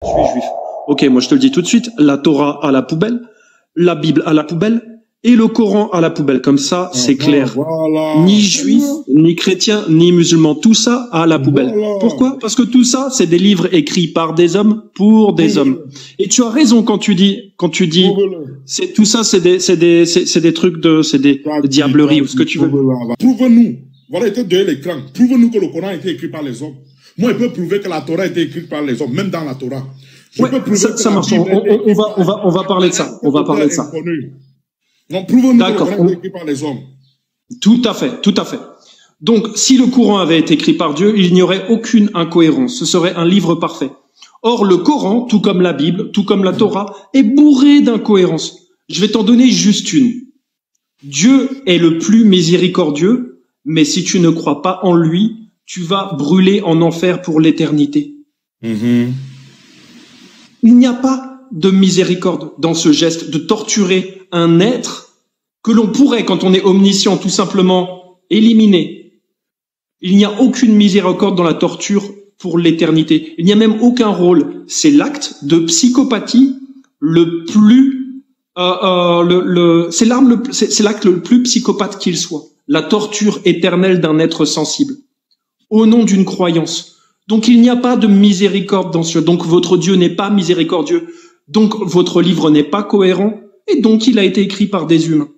Je suis juif. Ok, moi je te le dis tout de suite, la Torah à la poubelle, la Bible à la poubelle et le Coran à la poubelle. Comme ça, c'est clair. Voilà. Ni juif, ni chrétien, ni musulman, tout ça à la poubelle. Voilà. Pourquoi? Parce que tout ça, c'est des livres écrits par des hommes pour des hommes. Et tu as raison quand tu dis, c'est tout ça, c'est des trucs c'est des diableries ou ce que tu veux. Prouve-nous. Voilà, il était derrière l'écran. Prouve-nous que le Coran a été écrit par les hommes. Moi, je peux prouver que la Torah a été écrite par les hommes, même dans la Torah. Ouais, ça marche. On va parler de ça. On va parler de ça. Donc, prouve-nous que le Coran a été écrit par les hommes. Tout à fait, tout à fait. Donc, si le Coran avait été écrit par Dieu, il n'y aurait aucune incohérence. Ce serait un livre parfait. Or, le Coran, tout comme la Bible, tout comme la Torah, est bourré d'incohérences. Je vais t'en donner juste une. Dieu est le plus miséricordieux, mais si tu ne crois pas en lui, tu vas brûler en enfer pour l'éternité. Il n'y a pas de miséricorde dans ce geste de torturer un être que l'on pourrait, quand on est omniscient, tout simplement éliminer. Il n'y a aucune miséricorde dans la torture pour l'éternité. Il n'y a même aucun rôle. C'est l'acte de psychopathie le plus, c'est l'acte le plus psychopathe qu'il soit. La torture éternelle d'un être sensible. Au nom d'une croyance. Donc il n'y a pas de miséricorde dans ce. Donc votre Dieu n'est pas miséricordieux. Donc votre livre n'est pas cohérent. Et donc il a été écrit par des humains.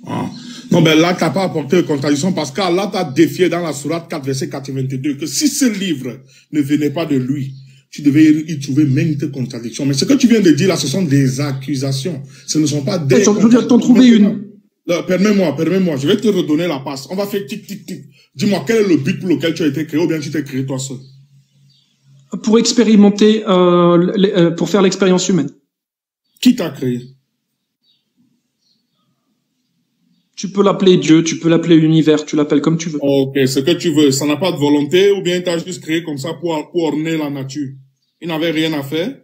Ah. Non, ben là, tu n'as pas apporté de contradiction parce qu'Allah t'a défié dans la sourate 4, verset 82, que si ce livre ne venait pas de lui, tu devais y trouver maintes contradictions. Mais ce que tu viens de dire là, ce sont des accusations. Ce ne sont pas des contradictions. Je vais t'en trouver une. Permets-moi. Je vais te redonner la passe. On va faire tic, tic, tic. Dis-moi, quel est le but pour lequel tu as été créé ou bien tu t'es créé toi seul? Pour expérimenter, pour faire l'expérience humaine. Qui t'a créé? Tu peux l'appeler Dieu, tu peux l'appeler l'univers, tu l'appelles comme tu veux. Ok, ce que tu veux. Ça n'a pas de volonté ou bien t'as juste créé comme ça pour orner la nature? Il n'avait rien à faire?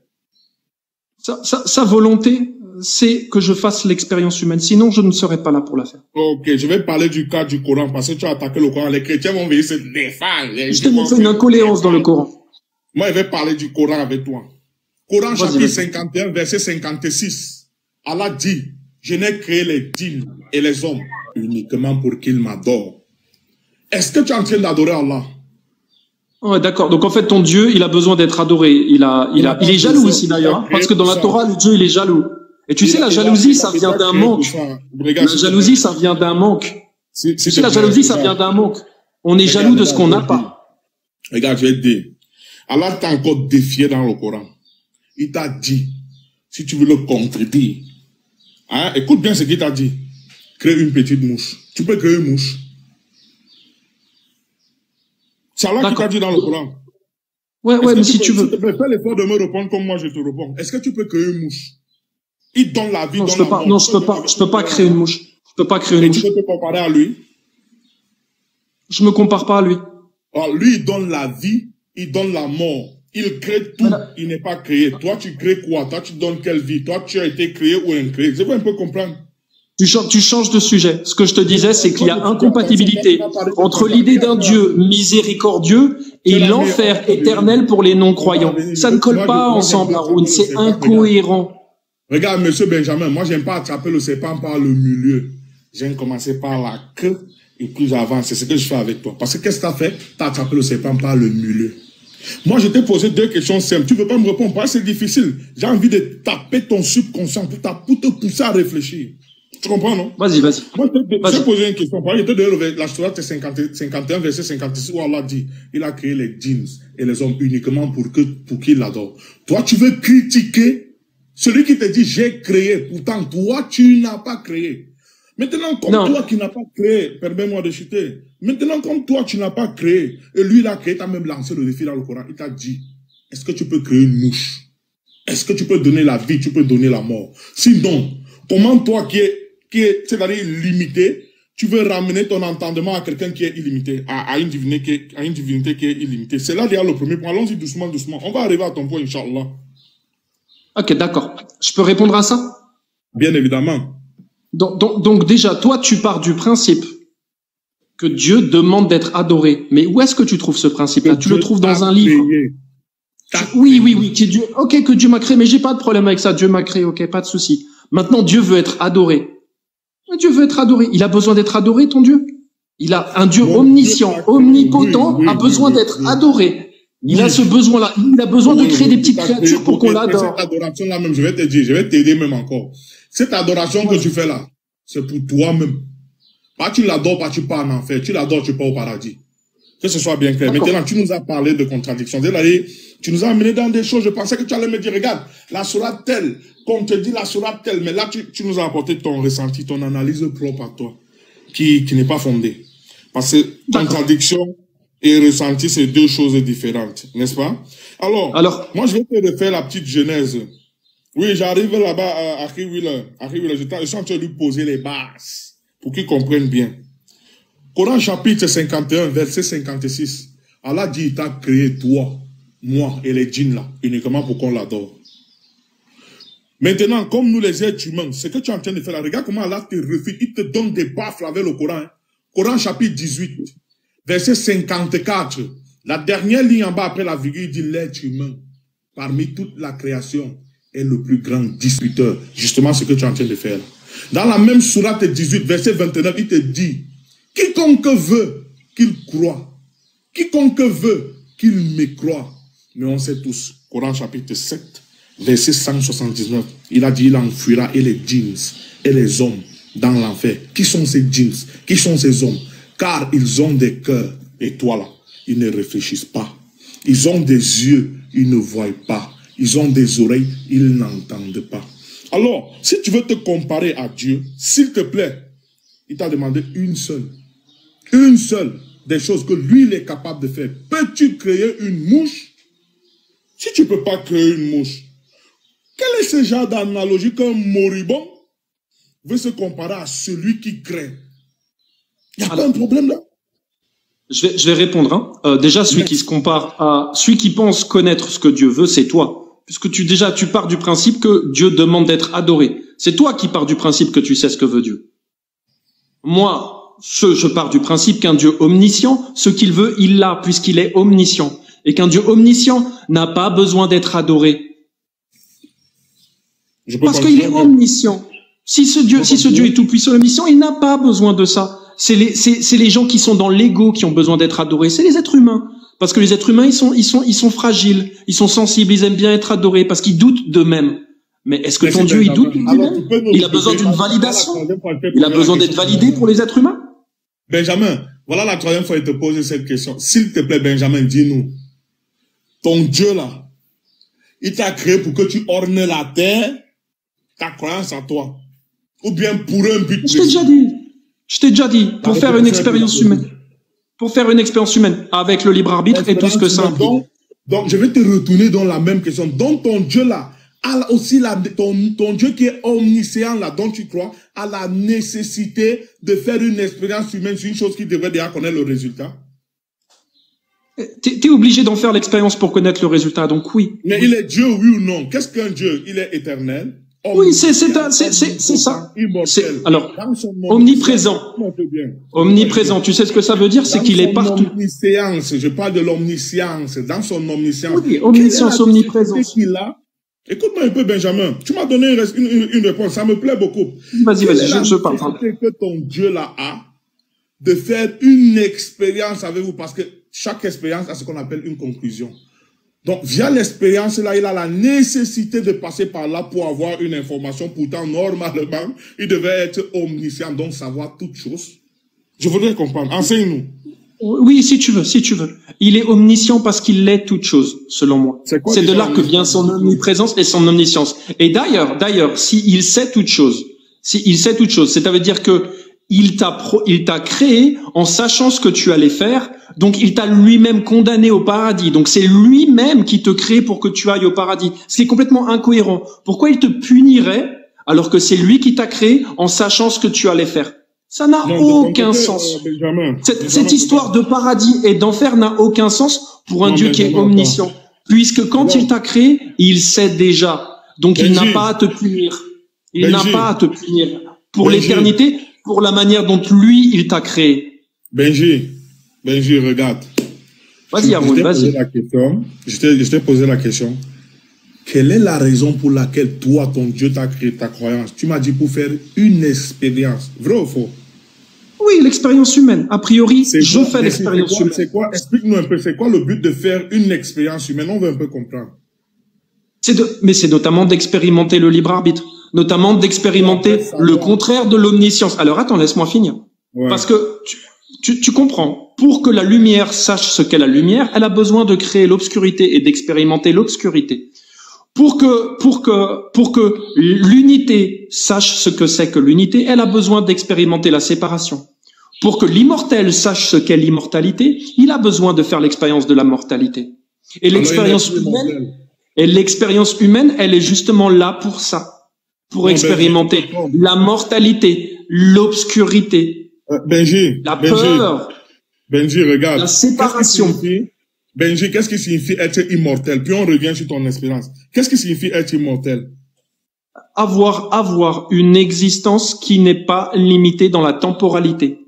Sa volonté, c'est que je fasse l'expérience humaine. Sinon, je ne serais pas là pour la faire. Ok, je vais parler du cas du Coran parce que tu as attaqué le Coran. Les chrétiens vont venir se défendre. Je t'ai montré une incohérence dans le Coran. Moi, je vais parler du Coran avec toi. Coran chapitre 51, verset 56. Allah dit, je n'ai créé les djinns et les hommes uniquement pour qu'ils m'adorent. Est-ce que tu es en train d'adorer Allah? Ouais, d'accord. Donc en fait, ton Dieu, il a besoin d'être adoré. Il est jaloux aussi d'ailleurs, parce que dans la Torah, le Dieu, il est jaloux. Et tu sais, la jalousie, ça vient d'un manque. La jalousie, ça vient d'un manque. Tu sais, la jalousie, ça vient d'un manque. On est jaloux de ce qu'on n'a pas. Regarde, je vais te dire. Allah t'a encore défié dans le Coran. Il t'a dit, si tu veux le contredire, hein, écoute bien ce qu'il t'a dit. Crée une petite mouche. Tu peux créer une mouche. C'est Allah qui t'a dit dans le Coran. Ouais, mais si tu veux. Fais l'effort de me répondre comme moi je te réponds. Est-ce que tu peux créer une mouche? Il donne la vie, non, je peux pas créer une mouche. Je peux pas créer une mouche. Tu peux te comparer à lui? Je me compare pas à lui. Alors, lui, il donne la vie, il donne la mort. Il crée tout, il n'est pas créé. Toi, tu crées quoi? Toi, tu donnes quelle vie? Toi, tu as été créé ou incréé? Je veux un peu comprendre. Tu changes de sujet. Ce que je te disais, c'est qu'il y a incompatibilité entre l'idée d'un Dieu miséricordieux et l'enfer éternel pour les non-croyants. Ça ne colle pas ensemble, Haroun. C'est incohérent. Regarde, monsieur Benjamin, moi, j'aime pas attraper le serpent par le milieu. J'aime commencer par la queue et puis j'avance. C'est ce que je fais avec toi. Parce que qu'est-ce que tu as fait? Tu as attrapé le serpent par le milieu. Moi, je t'ai posé deux questions simples. Tu ne veux pas me répondre? Parce que c'est difficile. J'ai envie de taper ton subconscient pour te pousser à réfléchir. Tu comprends, non? Vas-y. Moi, je t'ai posé une question. Je te donne la sourate 51, verset 56, où Allah dit, il a créé les djinns et les hommes uniquement pour qu'ils l'adorent. Toi, tu veux critiquer celui qui te dit, j'ai créé. Pourtant, toi, tu n'as pas créé. Maintenant, comme toi qui n'as pas créé, permets-moi de chuter. Maintenant, comme toi, tu n'as pas créé, et lui, il a créé, il t'a même lancé le défi dans le Coran. Il t'a dit, est-ce que tu peux créer une mouche? Est-ce que tu peux donner la vie, tu peux donner la mort? Sinon, comment toi qui est c'est-à-dire limité, tu veux ramener ton entendement à quelqu'un qui est illimité, à une divinité qui est illimitée? C'est là déjà le premier point. Allons-y doucement. On va arriver à ton point, Inch'Allah. Ok, d'accord. Je peux répondre à ça? Bien évidemment. Donc déjà, toi, tu pars du principe que Dieu demande d'être adoré. Mais où est-ce que tu trouves ce principe-là? Tu le trouves dans un livre. Oui, que Dieu, ok, que Dieu m'a créé, mais j'ai pas de problème avec ça. Dieu m'a créé, ok, pas de souci. Maintenant, Dieu veut être adoré. Dieu veut être adoré. Il a besoin d'être adoré, ton Dieu. Il a un Dieu omniscient, omnipotent, a besoin d'être adoré. Il a ce besoin-là. Il a besoin de créer des petites créatures pour qu'on l'adore. Cette adoration-là même, je vais te dire, je vais t'aider même encore. Cette adoration que tu fais là, c'est pour toi-même. Pas tu l'adores, pas tu pars en enfer. Tu l'adores, tu pars au paradis. Que ce soit bien clair. Maintenant, tu nous as parlé de contradiction. Tu nous as amené dans des choses. Je pensais que tu allais me dire, regarde, la sourate telle, qu'on te dit la sourate telle, mais là, tu nous as apporté ton ressenti, ton analyse propre à toi, qui n'est pas fondée. Parce que contradiction et ressenti, c'est deux choses différentes, n'est-ce pas? Alors, moi, je vais te refaire la petite genèse. Oui, j'arrive là-bas à Harry Wheeler. Je suis en train de lui poser les bases pour qu'il comprenne bien. Coran chapitre 51, verset 56. Allah dit, il t'a créé toi, moi et les djinns là, uniquement pour qu'on l'adore. Maintenant, comme nous les êtres humains, ce que tu es en train de faire là, regarde comment Allah te refuse, il te donne des baffes avec le Coran. Hein. Coran chapitre 18, verset 54. La dernière ligne en bas après la virgule, il dit l'être humain, parmi toute la création, est le plus grand disputeur. Justement ce que tu es en train de faire. Dans la même sourate 18, verset 29, il te dit, quiconque veut qu'il croie, quiconque veut qu'il me croie. Mais on sait tous, Coran chapitre 7, verset 179, il a dit, il enfuira et les djinns et les hommes dans l'enfer. Qui sont ces djinns? Qui sont ces hommes? Car ils ont des cœurs, et toi là, ils ne réfléchissent pas. Ils ont des yeux, ils ne voient pas. Ils ont des oreilles, ils n'entendent pas. Alors, si tu veux te comparer à Dieu, s'il te plaît, il t'a demandé une seule des choses que lui, il est capable de faire. Peux-tu créer une mouche? Si tu ne peux pas créer une mouche, quel est ce genre d'analogie qu'un moribond veut se comparer à celui qui crée? Il n'y a pas un problème là? Je vais répondre. Hein. Déjà, celui qui se compare à celui qui pense connaître ce que Dieu veut, c'est toi. Puisque tu pars du principe que Dieu demande d'être adoré. C'est toi qui pars du principe que tu sais ce que veut Dieu. Moi, je pars du principe qu'un Dieu omniscient, ce qu'il veut, il l'a, puisqu'il est omniscient. Et qu'un Dieu omniscient n'a pas besoin d'être adoré. Parce qu'il est omniscient. Si ce Dieu est tout puissant, omniscient, il n'a pas besoin de ça. C'est les gens qui sont dans l'ego qui ont besoin d'être adorés. C'est les êtres humains. Parce que les êtres humains, ils sont fragiles, ils sont sensibles, ils aiment bien être adorés parce qu'ils doutent d'eux-mêmes. Mais est-ce que ton Dieu, il doute lui-même? Il a besoin d'une validation. Il a besoin d'être validé pour les êtres humains. Benjamin, voilà la troisième fois qu'il te pose cette question. S'il te plaît, Benjamin, dis-nous. Ton Dieu là, il t'a créé pour que tu ornes la terre, ta croyance à toi. Ou bien pour un but. Je t'ai déjà dit, pour faire une expérience humaine. Pour faire une expérience humaine avec le libre arbitre et tout ce que ça implique. Donc, je vais te retourner dans la même question. Donc, ton Dieu là, a aussi ton Dieu qui est omniscient là, dont tu crois, a la nécessité de faire une expérience humaine sur une chose qui devrait déjà connaître le résultat. T'es obligé d'en faire l'expérience pour connaître le résultat, donc oui. Mais il est Dieu, oui ou non? Qu'est-ce qu'un Dieu? Il est éternel. Oui, c'est ça. Alors, omniprésent. Omniprésent, tu sais ce que ça veut dire? C'est qu'il est partout. Omniscience, je parle de l'omniscience, dans son omniscience. Oui, omniscience, omniprésence. Écoute-moi un peu, Benjamin. Tu m'as donné une réponse, ça me plaît beaucoup. Vas-y, je parle. Que ton Dieu là a de faire une expérience avec vous, parce que chaque expérience a ce qu'on appelle une conclusion. Donc, via l'expérience, là, il a la nécessité de passer par là pour avoir une information. Pourtant, normalement, il devait être omniscient, donc savoir toutes choses. Je voudrais comprendre. Enseigne-nous. Oui, si tu veux. Il est omniscient parce qu'il est toutes choses, selon moi. C'est de là que vient son omniprésence et son omniscience. Et d'ailleurs, s'il sait toutes choses, ça veut dire que il t'a créé en sachant ce que tu allais faire, donc il t'a lui-même condamné au paradis. Donc c'est lui-même qui te crée pour que tu ailles au paradis. C'est complètement incohérent. Pourquoi il te punirait alors que c'est lui qui t'a créé en sachant ce que tu allais faire? Ça n'a aucun sens. Cette histoire de paradis et d'enfer n'a aucun sens pour un Dieu qui est omniscient. Puisque quand il t'a créé, il sait déjà. Donc il n'a pas à te punir. Il n'a pas à te punir. Pour l'éternité, pour la manière dont lui, il t'a créé. Benji, regarde. Vas-y, Haroun, vas-y. Je t'ai posé la question. Quelle est la raison pour laquelle toi, ton Dieu, t'a créé ta croyance? Tu m'as dit pour faire une expérience. Vrai ou faux? Oui, l'expérience humaine. A priori, je fais l'expérience humaine. C'est quoi? Explique-nous un peu. C'est quoi le but de faire une expérience humaine? On veut un peu comprendre. Mais c'est notamment d'expérimenter le libre arbitre, notamment d'expérimenter le contraire de l'omniscience. Alors attends, laisse-moi finir. Ouais. Parce que tu comprends, pour que la lumière sache ce qu'est la lumière, elle a besoin de créer l'obscurité et d'expérimenter l'obscurité. Pour que l'unité sache ce que c'est que l'unité, elle a besoin d'expérimenter la séparation. Pour que l'immortel sache ce qu'est l'immortalité, il a besoin de faire l'expérience de la mortalité. Et l'expérience humaine, elle est justement là pour ça, pour expérimenter la mortalité, l'obscurité, la peur, regarde, la séparation. Benji, qu'est-ce qui signifie être immortel? Puis on revient sur ton expérience. Qu'est-ce qui signifie être immortel? Avoir une existence qui n'est pas limitée dans la temporalité.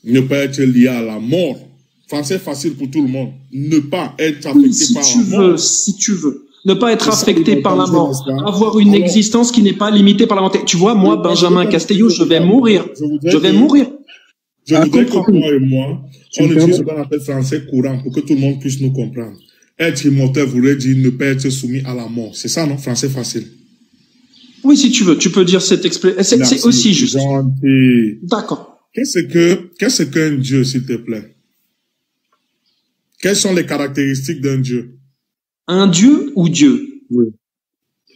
Ne pas être lié à la mort. Français facile pour tout le monde. Ne pas être affecté par la mort. Si tu veux. Ne pas être affecté par la mort. Avoir une existence qui n'est pas limitée par la mort. Tu vois, moi, Benjamin Castillo, je vais mourir. Je vais mourir. Je voudrais que toi et moi, on utilise ce qu'on appelle français courant pour que tout le monde puisse nous comprendre. Être immortel voudrait dire ne pas être soumis à la mort. C'est ça, non? Français facile. Oui, si tu veux. Tu peux dire cette expression. C'est aussi juste. D'accord. Qu'est-ce qu'un Dieu, s'il te plaît? Quelles sont les caractéristiques d'un Dieu? Un Dieu ou Dieu? Oui.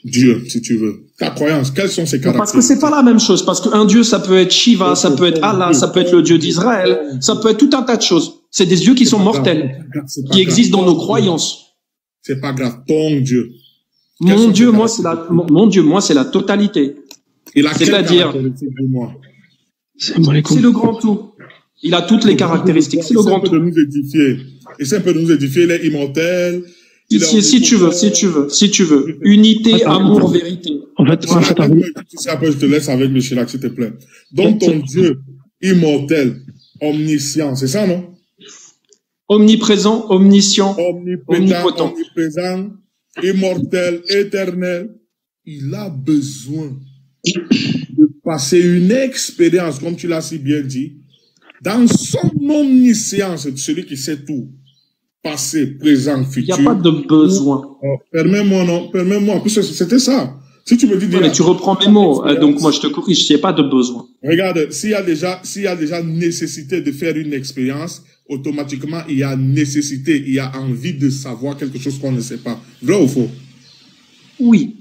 Dieu, si tu veux. Ta croyance, quelles sont ces caractéristiques? Parce que c'est pas la même chose. Parce qu'un Dieu, ça peut être Shiva, ça peut être Allah, ça peut être le Dieu d'Israël, ça peut être tout un tas de choses. C'est des dieux qui sont mortels, qui existent dans nos croyances. C'est pas grave. Ton Dieu. Mon Dieu, moi, c'est la totalité. C'est-à-dire, c'est le grand tout. Il a toutes les caractéristiques. C'est le grand tout. Essaie un peu de nous édifier. Il est immortel. Si tu veux. Unité, amour, vérité. Après, je te laisse avec le Shilak, s'il te plaît. Donc, ton Dieu immortel, omniscient, c'est ça, non? Omniprésent, omniscient, omnipotent. Omniprésent, immortel, éternel. Il a besoin de passer une expérience, comme tu l'as si bien dit, dans son omniscience, celui qui sait tout. Passé, présent, futur. Il n'y a pas de besoin. Permets-moi. En plus, c'était ça. Si tu me dis... mais tu reprends mes mots, donc moi je te corrige, il n'y a pas de besoin. Regarde, s'il y a déjà nécessité de faire une expérience, automatiquement, il y a nécessité, il y a envie de savoir quelque chose qu'on ne sait pas. Vrai ou faux? Oui.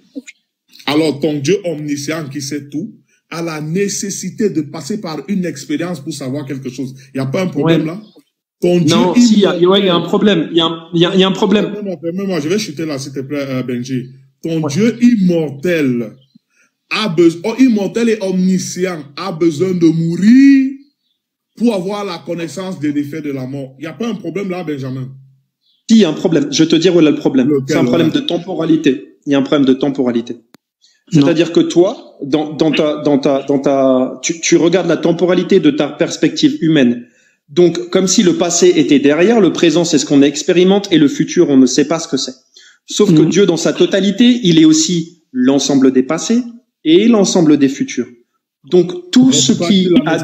Alors, ton Dieu omniscient qui sait tout, a la nécessité de passer par une expérience pour savoir quelque chose. Il n'y a pas un problème là? Non, il y a un problème. Il y a un problème. Permets-moi, je vais chuter là, s'il te plaît, Benji. Ton Dieu immortel immortel et omniscient a besoin de mourir pour avoir la connaissance des effets de la mort. Il n'y a pas un problème là, Benjamin? Si, il y a un problème. Je te dire où est le problème. C'est un problème de temporalité. Il y a un problème de temporalité. C'est-à-dire que toi, tu regardes la temporalité de ta perspective humaine. Donc, comme si le passé était derrière, le présent, c'est ce qu'on expérimente, et le futur, on ne sait pas ce que c'est. Sauf que Dieu, dans sa totalité, il est aussi l'ensemble des passés et l'ensemble des futurs. Donc, tout ce qui a...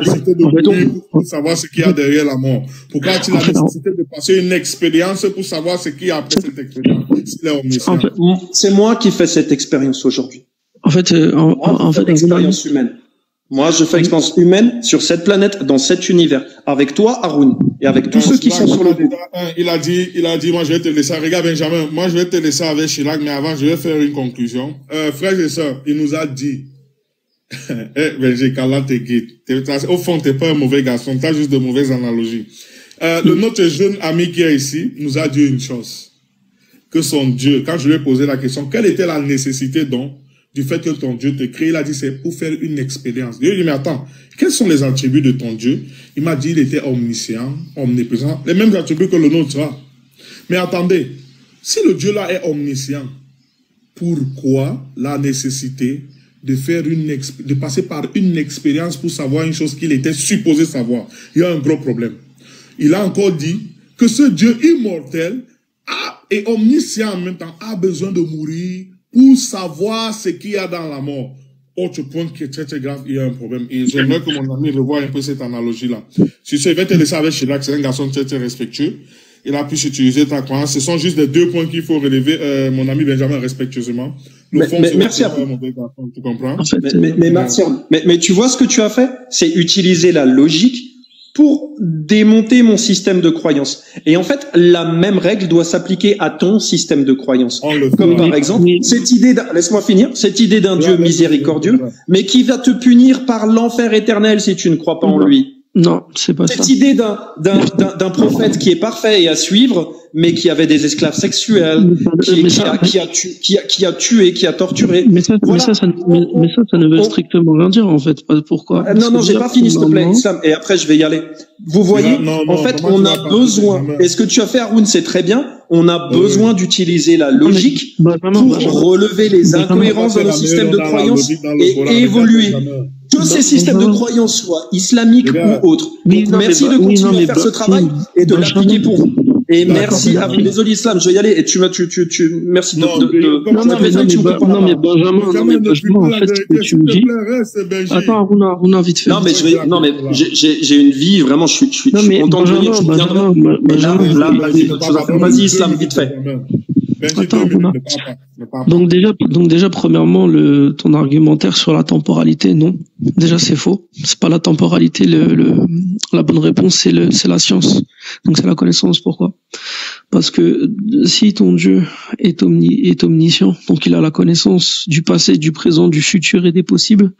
pour savoir ce qu'il y a derrière la mort. Pourquoi as-tu la nécessité de passer une expérience pour savoir ce qu'il y a après cette expérience? C'est moi qui fais cette expérience aujourd'hui. En fait, l'expérience humaine. Moi, je fais l'expérience humaine sur cette planète, dans cet univers, avec toi, Haroun, et avec tous ceux qui sont sur le groupe. Il a dit, moi, je vais te laisser. Regarde, Benjamin, moi, je vais te laisser avec Shilak, mais avant, je vais faire une conclusion. Frères et sœurs, il nous a dit, Benji, qu'Allah te guide. Au fond, t'es pas un mauvais garçon, t'as juste de mauvaises analogies. Notre jeune ami qui est ici nous a dit une chose. Que son Dieu, quand je lui ai posé la question, quelle était la nécessité donc du fait que ton Dieu te crée, il a dit c'est pour faire une expérience. Dieu lui dit mais attends, quels sont les attributs de ton Dieu? Il m'a dit il était omniscient, omniprésent, les mêmes attributs que le nôtre. Mais attendez, si le Dieu là est omniscient, pourquoi la nécessité de faire de passer par une expérience pour savoir une chose qu'il était supposé savoir? Il y a un gros problème. Il a encore dit que ce Dieu immortel et omniscient en même temps a besoin de mourir pour savoir ce qu'il y a dans la mort. Autre point qui est très très grave, il y a un problème. Et j'aimerais que mon ami revoie un peu cette analogie-là. Si je vais te laisser avec Chirac, c'est un garçon très très respectueux. Il a pu utiliser ta croyance. Ce sont juste les 2 points qu'il faut relever, mon ami Benjamin, respectueusement. Merci à vous. Tu comprends? En fait, mais tu vois ce que tu as fait? C'est utiliser la logique pour démonter mon système de croyance. Et en fait, la même règle doit s'appliquer à ton système de croyance. Comme par exemple, cette idée laisse-moi finir, cette idée d'un Dieu miséricordieux, mais qui va te punir par l'enfer éternel si tu ne crois pas en lui. Non, c'est pas ça. Cette idée d'un prophète qui est parfait et à suivre, mais qui avait des esclaves sexuels, qui a tué, qui a torturé. Mais ça ne veut strictement rien dire, en fait. Pourquoi? Non, j'ai pas fini, s'il te plaît, Islam, et après je vais y aller. Vous voyez, en fait, on a besoin, et ce que tu as fait, Haroun, c'est très bien, on a besoin d'utiliser la logique pour relever les incohérences de nos systèmes de croyance et évoluer. Que ces systèmes de croyance soient islamiques ou autres. Donc, merci de continuer à faire ce travail et de l'appliquer pour vous. Et merci à vous. Désolé, Islam, je vais y aller. Et merci de non, mais Benjamin, en fait, ce que tu me dis. Attends, Aruna, vite fait. Non, mais j'ai une vie, vraiment, je suis content de venir, je viendrai. Vas-y, Islam, vite fait. Attends, donc déjà, premièrement, ton argumentaire sur la temporalité, non. Déjà, c'est faux. C'est pas la temporalité, la bonne réponse, c'est la science. Donc, c'est la connaissance. Pourquoi? Parce que si ton Dieu est omniscient, donc il a la connaissance du passé, du présent, du futur et des possibles,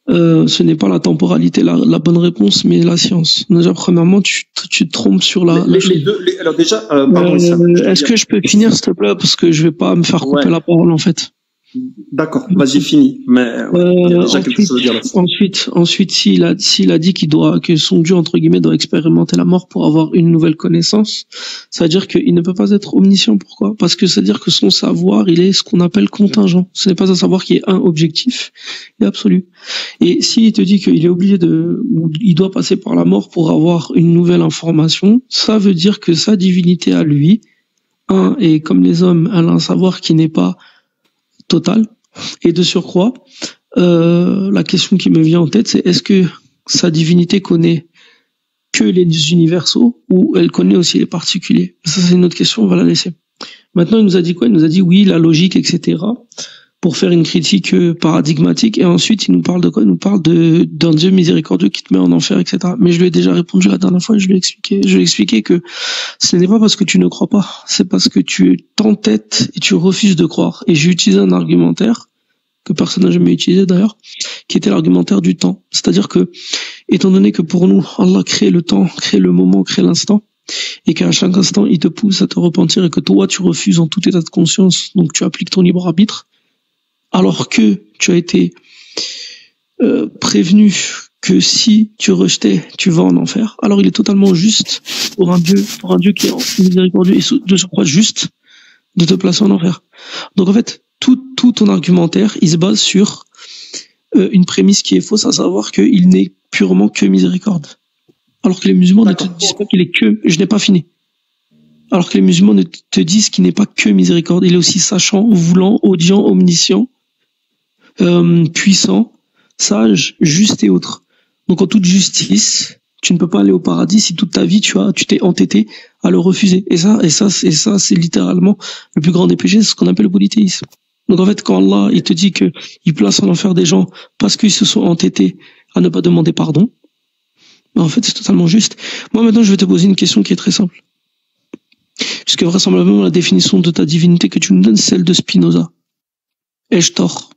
ce n'est pas la temporalité la bonne réponse, mais la science. Déjà, premièrement, tu te trompes sur la chose. Alors déjà, est-ce que je peux finir, s'il te plaît, parce que je vais pas me faire couper la parole, en fait. D'accord, vas-y, finis. Mais il y a déjà quelque chose à dire là-dessus. Ensuite, s'il a dit que son Dieu, entre guillemets, doit expérimenter la mort pour avoir une nouvelle connaissance, ça veut dire qu'il ne peut pas être omniscient. Pourquoi? Parce que ça veut dire que son savoir, il est ce qu'on appelle contingent. Ce n'est pas un savoir qui est objectif et absolu. Et s'il te dit qu'il est obligé ou il doit passer par la mort pour avoir une nouvelle information, ça veut dire que sa divinité à lui, et comme les hommes, elle a un savoir qui n'est pas total. Et de surcroît, la question qui me vient en tête, c'est est-ce que sa divinité connaît que les universaux ou elle connaît aussi les particuliers? Ça, c'est une autre question, on va la laisser. Maintenant, il nous a dit quoi? Il nous a dit oui, la logique, etc., pour faire une critique paradigmatique. Et ensuite, il nous parle de quoi? Il nous parle d'un Dieu miséricordieux qui te met en enfer, etc. Mais je lui ai déjà répondu la dernière fois et je lui ai expliqué que ce n'est pas parce que tu ne crois pas, c'est parce que tu t'entêtes et tu refuses de croire. Et j'ai utilisé un argumentaire que personne n'a jamais utilisé d'ailleurs, qui était l'argumentaire du temps. C'est-à-dire que, étant donné que pour nous, Allah crée le temps, crée le moment, crée l'instant, et qu'à chaque instant, il te pousse à te repentir et que toi, tu refuses en tout état de conscience, donc tu appliques ton libre arbitre, alors que tu as été prévenu que si tu rejetais, tu vas en enfer. Alors il est totalement juste pour un Dieu qui est miséricordieux et de surcroît juste de te placer en enfer. Donc en fait, tout ton argumentaire, il se base sur une prémisse qui est fausse, à savoir qu'il n'est purement que miséricorde. Alors que les musulmans ne te disent pas qu'il est que... Je n'ai pas fini. Alors que les musulmans ne te disent qu'il n'est pas que miséricorde. Il est aussi sachant, voulant, audient, omniscient, puissant, sage, juste et autre. Donc en toute justice, tu ne peux pas aller au paradis si toute ta vie tu t'es entêté à le refuser. Et ça, c'est littéralement le plus grand des péchés, c'est ce qu'on appelle le polythéisme. Donc en fait, quand Allah, il te dit que il place en enfer des gens parce qu'ils se sont entêtés à ne pas demander pardon, ben en fait, c'est totalement juste. Moi, maintenant, je vais te poser une question qui est très simple. Puisque vraisemblablement, la définition de ta divinité que tu nous donnes, c'est celle de Spinoza. Ai-je tort?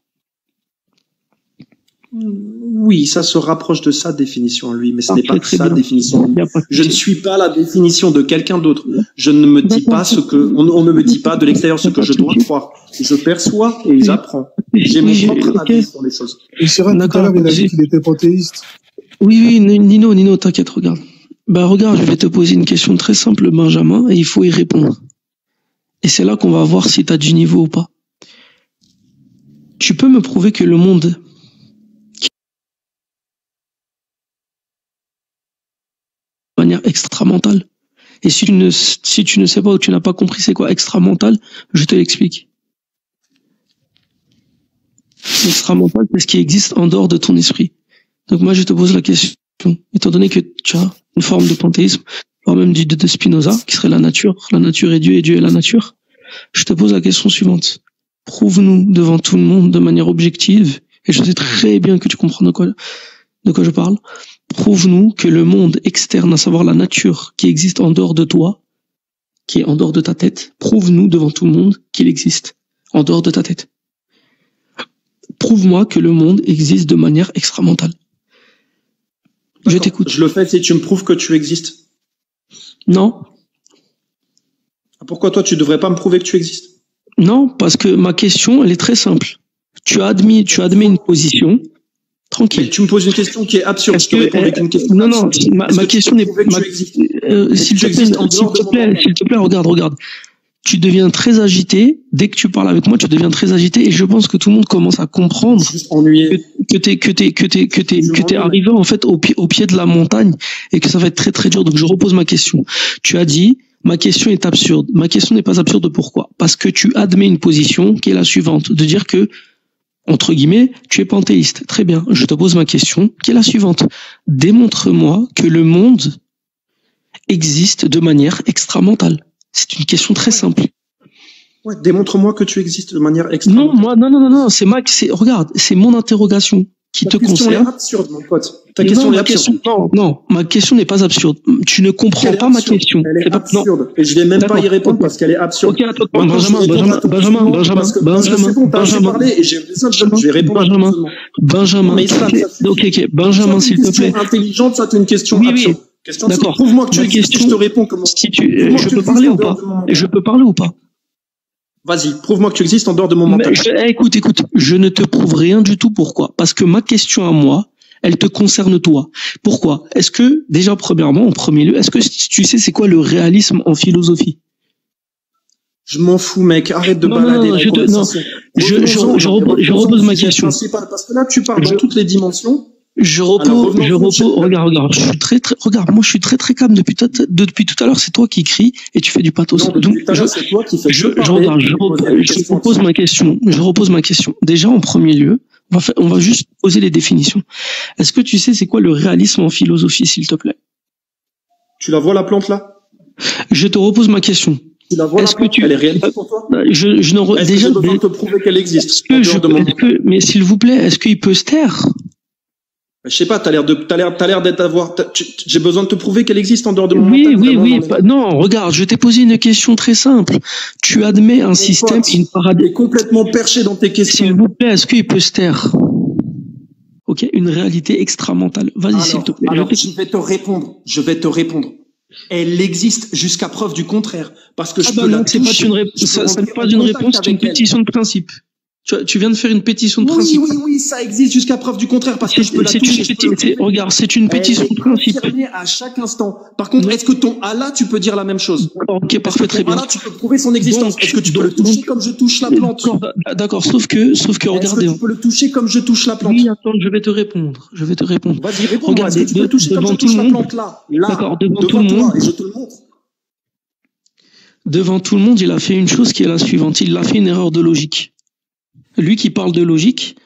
Oui, ça se rapproche de sa définition, lui, mais ce n'est pas sa définition. Je ne suis pas la définition de quelqu'un d'autre. Je ne me dis pas on ne me dit pas de l'extérieur ce que je dois croire. Je perçois et j'apprends. J'ai mon propre avis sur les choses. Et c'est vrai, tout à l'heure, il a dit qu'il était panthéiste. Oui, Nino, t'inquiète, regarde. Regarde, je vais te poser une question très simple, Benjamin, et il faut y répondre. Et c'est là qu'on va voir si t'as du niveau ou pas. Tu peux me prouver que le monde de manière extramentale, Et si tu ne sais pas ou tu n'as pas compris c'est quoi extra-mental, je te l'explique. L'extra-mental, c'est ce qui existe en dehors de ton esprit. Donc moi, je te pose la question, étant donné que tu as une forme de panthéisme, voire même de Spinoza, qui serait la nature est Dieu et Dieu est la nature, je te pose la question suivante. Prouve-nous devant tout le monde de manière objective, et je sais très bien que tu comprends de quoi je parle, prouve-nous que le monde externe, à savoir la nature qui existe en dehors de toi, qui est en dehors de ta tête, prouve-nous devant tout le monde qu'il existe en dehors de ta tête. Prouve-moi que le monde existe de manière extra-mentale. Je t'écoute. Je le fais si tu me prouves que tu existes. Non. Pourquoi toi, tu devrais pas me prouver que tu existes? Non, parce que ma question, elle est très simple. Tu admets une position. Tranquille. Mais tu me poses une question qui est absurde. Je te réponds avec une question. Non, ma question n'est pas. S'il te plaît, regarde. Tu deviens très agité. Dès que tu parles avec moi, tu deviens très agité. Et je pense que tout le monde commence à comprendre que t'es arrivé en fait au pied de la montagne et que ça va être très très dur. Donc je repose ma question. Tu as dit, ma question est absurde. Ma question n'est pas absurde. Pourquoi? Parce que tu admets une position qui est la suivante, de dire que, entre guillemets, tu es panthéiste. Très bien. Je te pose ma question qui est la suivante. Démontre-moi que le monde existe de manière extra-mentale. C'est une question très simple. Ouais, démontre-moi que tu existes de manière extra-mentale. Non, regarde, c'est mon interrogation qui te concerne. Ta question est absurde, mon pote. Ta question est absurde. Non, ma question n'est pas absurde. Tu ne comprends pas ma question. Elle est absurde. Et je vais même pas y répondre parce qu'elle est absurde. Ok, attends, Benjamin. Je vais répondre. Benjamin. Ok, Benjamin, s'il te plaît. Intelligente, ça, c'est une question absurde. D'accord. Prouve-moi que tu existes, je te réponds comment. Je peux parler ou pas? Je peux parler ou pas? Vas-y, prouve-moi que tu existes en dehors de mon mental. Écoute, je ne te prouve rien du tout. Pourquoi? Parce que ma question à moi, elle te concerne toi. Pourquoi? Est-ce que, déjà, premièrement, en premier lieu, est-ce que tu sais c'est quoi le réalisme en philosophie? Je m'en fous, mec. Arrête de balader. Je repose ma question. Parce que là, tu parles dans toutes les dimensions. Regarde, moi je suis très calme depuis tout à l'heure, c'est toi qui cries et tu fais du pathos. Donc, c'est toi qui fais je repose ma question. Déjà, en premier lieu, on va juste poser les définitions. Est-ce que tu sais c'est quoi le réalisme en philosophie, s'il te plaît? Tu la vois, la plante, là? Je te repose ma question. Tu la vois, elle est réaliste pour toi? Est-ce que j'ai besoin de te prouver qu'elle existe? Mais s'il vous plaît, est-ce qu'il peut se taire? Je sais pas, t'as l'air d'être j'ai besoin de te prouver qu'elle existe en dehors de mon mental. Oui. Non, regarde, je t'ai posé une question très simple. Tu admets un système, une paradigme. Tu es complètement perché dans tes questions. S'il vous plaît, est-ce qu'il peut se taire? Ok, une réalité extra-mentale. Vas-y, s'il te plaît. Alors, je vais te répondre. Elle existe jusqu'à preuve du contraire. Parce que je peux la toucher. Ça n'est pas une réponse, c'est une pétition de principe. Tu viens de faire une pétition de principe. Oui, ça existe jusqu'à preuve du contraire parce que je peux la toucher. Regarde, c'est une pétition de principe. À chaque instant. Par contre, est-ce que ton Allah, tu peux dire la même chose? Ok, parfait, très bien. Allah, tu peux prouver son existence. Est-ce que tu peux le toucher comme je touche la plante? D'accord, sauf que regardez. Est-ce que tu peux le toucher comme je touche la plante? Oui, attends, je vais te répondre. Vas-y, réponds. Est-ce que tu peux le toucher comme je touche la plante là? D'accord, devant tout le monde. Et je te le montre. Devant tout le monde, il a fait une chose qui est la suivante. Il a fait une erreur de logique. Lui qui parle de logique,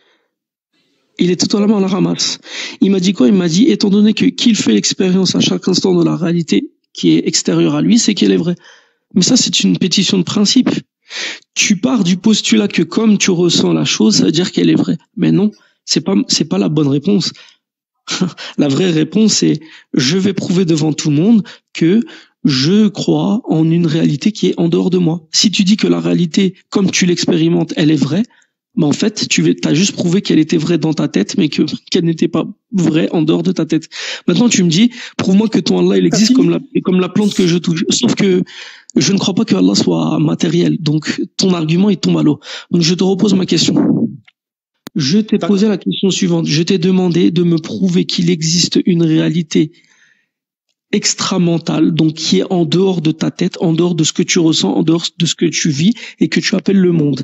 il est totalement à la ramasse. Il m'a dit quoi? Il m'a dit, étant donné qu'il fait l'expérience à chaque instant de la réalité qui est extérieure à lui, c'est qu'elle est vraie. Mais ça, c'est une pétition de principe. Tu pars du postulat que comme tu ressens la chose, ça veut dire qu'elle est vraie. Mais non, c'est pas la bonne réponse. La vraie réponse, c'est je vais prouver devant tout le monde que je crois en une réalité qui est en dehors de moi. Si tu dis que la réalité, comme tu l'expérimentes, elle est vraie, en fait, t'as juste prouvé qu'elle était vraie dans ta tête, mais qu'elle n'était pas vraie en dehors de ta tête. Maintenant, tu me dis, prouve-moi que ton Allah, il existe comme la plante que je touche. Sauf que je ne crois pas que Allah soit matériel. Donc, ton argument, il tombe à l'eau. Donc, je te repose ma question. Je t'ai posé la question suivante. Je t'ai demandé de me prouver qu'il existe une réalité extra-mentale, donc qui est en dehors de ta tête, en dehors de ce que tu ressens, en dehors de ce que tu vis et que tu appelles le monde.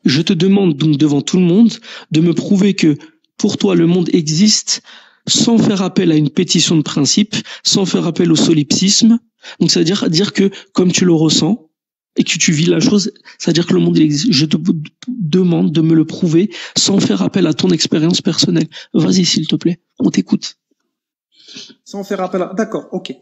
Je te demande donc devant tout le monde de me prouver que pour toi le monde existe sans faire appel à une pétition de principe, sans faire appel au solipsisme. Donc, c'est-à-dire dire que comme tu le ressens et que tu vis la chose, c'est-à-dire que le monde il existe. Je te demande de me le prouver sans faire appel à ton expérience personnelle. Vas-y, s'il te plaît, on t'écoute. Sans faire appel à... D'accord, ok.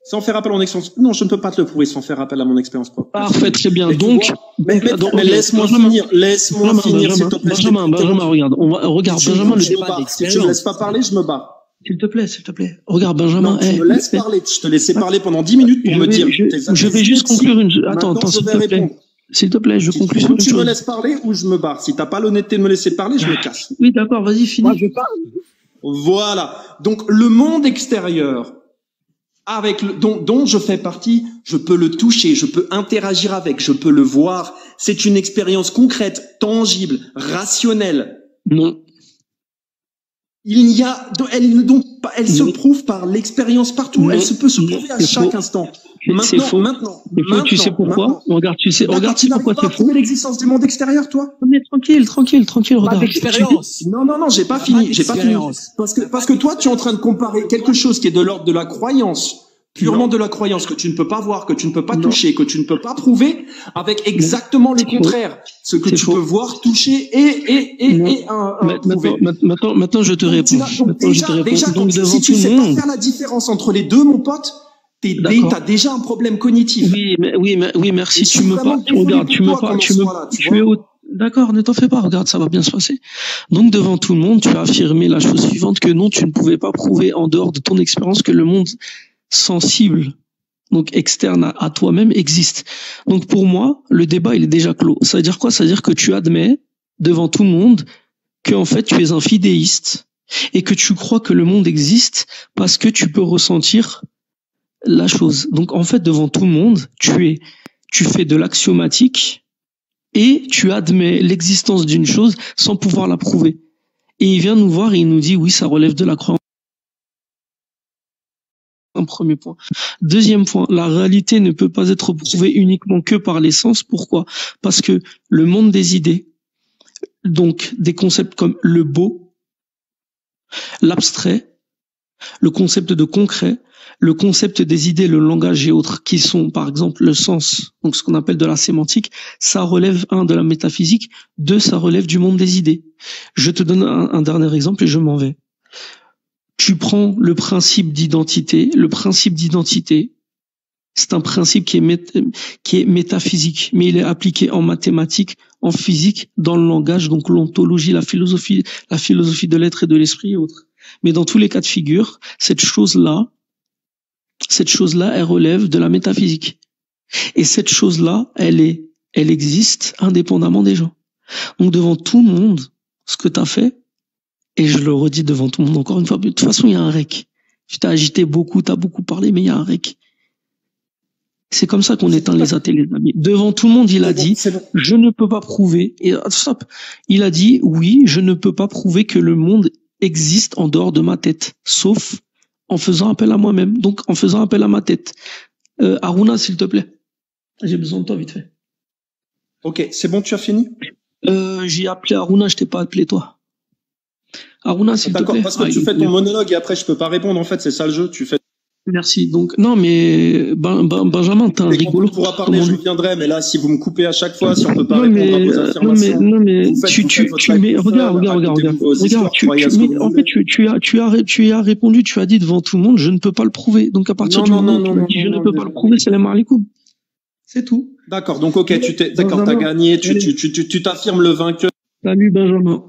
Sans faire appel à mon expérience... Non, je ne peux pas te le prouver sans faire appel à mon expérience propre. Parfait, très bien. Donc, mais laisse-moi finir, s'il te plaît. Benjamin, regarde, Benjamin, le débat d'expérience. Si tu me laisses pas parler, je me barre. S'il te plaît. Regarde, Benjamin. Non, tu me laisses parler. Je te laissais parler pendant 10 minutes pour me dire. Je vais juste conclure une... Attends, s'il te plaît. S'il te plaît, je conclue sur une chose. Tu me laisses parler ou je me barre. Si t'as pas l'honnêteté de me laisser parler, je me casse. Oui, d'accord, vas-y, finis. Moi, je parle. Voilà. Donc, le monde extérieur, dont je fais partie, je peux le toucher, je peux interagir avec, je peux le voir. C'est une expérience concrète, tangible, rationnelle. Non. Elle se prouve par l'expérience partout. Non. Elle peut se prouver à chaque instant. C'est faux. Maintenant, tu sais pourquoi? Regarde, tu sais pourquoi c'est faux. Tu prouver l'existence du monde extérieur, toi? Mais tranquille, regarde. Expérience. Non, j'ai pas fini. Parce que toi, tu es en train de comparer quelque chose qui est de l'ordre de la croyance, purement de la croyance, que tu ne peux pas voir, que tu ne peux pas toucher, que tu ne peux pas prouver, avec exactement le contraire. Ce que tu peux voir, toucher et prouver. Maintenant, je te réponds. Déjà, si tu sais pas faire la différence entre les deux, mon pote, t'as déjà un problème cognitif. Oui, merci. Tu me parles. D'accord, ne t'en fais pas. Regarde, ça va bien se passer. Donc, devant tout le monde, tu as affirmé la chose suivante, que non, tu ne pouvais pas prouver en dehors de ton expérience que le monde sensible, donc externe à toi-même, existe. Donc, pour moi, le débat, il est déjà clos. Ça veut dire quoi? Ça veut dire que tu admets devant tout le monde que, en fait, tu es un fidéiste et que tu crois que le monde existe parce que tu peux ressentir la chose. Donc, en fait, devant tout le monde, tu fais de l'axiomatique et tu admets l'existence d'une chose sans pouvoir la prouver. Et il vient nous voir et il nous dit, oui, ça relève de la croyance. Un premier point. Deuxième point, la réalité ne peut pas être prouvée uniquement que par les sens. Pourquoi? Parce que le monde des idées, donc des concepts comme le beau, l'abstrait, le concept de concret, le concept des idées, le langage et autres, qui sont par exemple le sens, donc ce qu'on appelle de la sémantique, ça relève, de la métaphysique, ça relève du monde des idées. Je te donne un dernier exemple et je m'en vais. Tu prends le principe d'identité. Le principe d'identité, c'est un principe qui est métaphysique, mais il est appliqué en mathématiques, en physique, dans le langage, donc l'ontologie, la philosophie de l'être et de l'esprit et autres. Mais dans tous les cas de figure, cette chose-là, elle relève de la métaphysique. Et cette chose-là, elle existe indépendamment des gens. Donc devant tout le monde, ce que tu as fait, et je le redis devant tout le monde encore une fois, de toute façon, il y a un rec. Tu t'as agité beaucoup, t'as beaucoup parlé, mais il y a un rec. C'est comme ça qu'on éteint les athées, les amis. Devant tout le monde, il a dit, je ne peux pas prouver, et stop. Il a dit, oui, je ne peux pas prouver que le monde existe en dehors de ma tête, sauf en faisant appel à moi-même. Donc, en faisant appel à ma tête. Aruna, s'il te plaît. J'ai besoin de toi, vite fait. Ok, c'est bon, tu as fini? J'ai appelé Aruna, je t'ai pas appelé toi. Aruna, s'il te plaît. D'accord, parce que tu fais ton monologue et après je peux pas répondre, en fait, c'est ça le jeu, tu fais. Merci. Donc, non, mais, Benjamin, t'es un rigolo. Quand on pourra parler, je viendrai, mais là, si vous me coupez à chaque fois, si on peut pas répondre à vos affirmations. Non, mais, tu as répondu, tu as dit devant tout le monde, je ne peux pas le prouver. Donc, à partir du moment où tu dis je ne peux pas le prouver, c'est la marlikoum. C'est tout. D'accord, donc, ok, t'as gagné, tu t'affirmes le vainqueur. Salut, Benjamin.